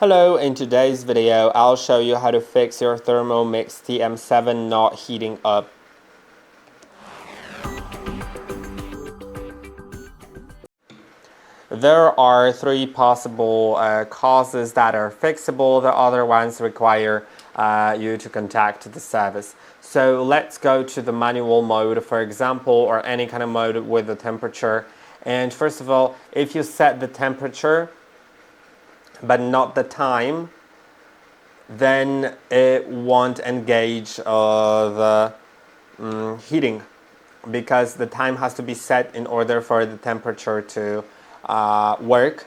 Hello, in today's video, I'll show you how to fix your THERMOMIX TM7 not heating up. There are three possible causes that are fixable. The other ones require you to contact the service. So let's go to the manual mode, for example, or any kind of mode with the temperature. And first of all, if you set the temperature, but not the time, then it won't engage the heating, because the time has to be set in order for the temperature to work.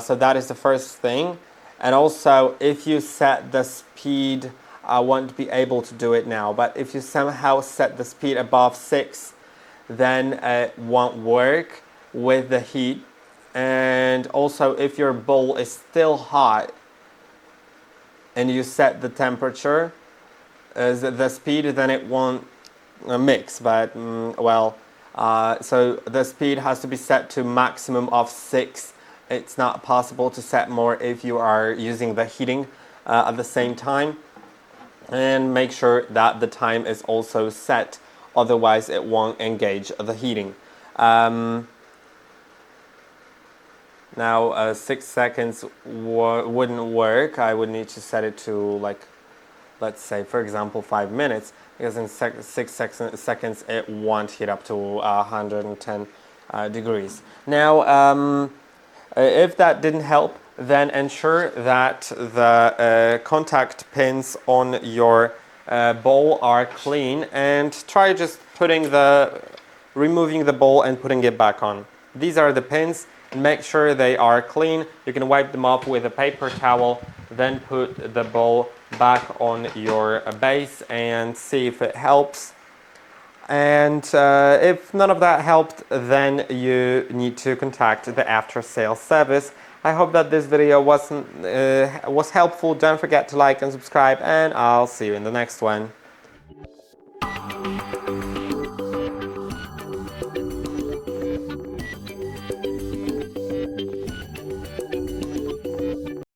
So that is the first thing. And also, if you set the speed, I won't be able to do it now, but if you somehow set the speed above 6, then it won't work with the heat. And also, if your bowl is still hot and you set the temperature as the speed, then it won't mix. But so the speed has to be set to maximum of 6. It's not possible to set more if you are using the heating at the same time. And make sure that the time is also set, otherwise it won't engage the heating. Now 6 seconds wouldn't work. I would need to set it to, like, let's say, for example, 5 minutes, because in 6 seconds it won't heat up to 110 degrees. Now, if that didn't help, then ensure that the contact pins on your bowl are clean, and try just removing the bowl and putting it back on. These are the pins. Make sure they are clean. You can wipe them off with a paper towel, then put the bowl back on your base and see if it helps. And if none of that helped, then you need to contact the after-sales service. I hope that this video was helpful. Don't forget to like and subscribe, and I'll see you in the next one.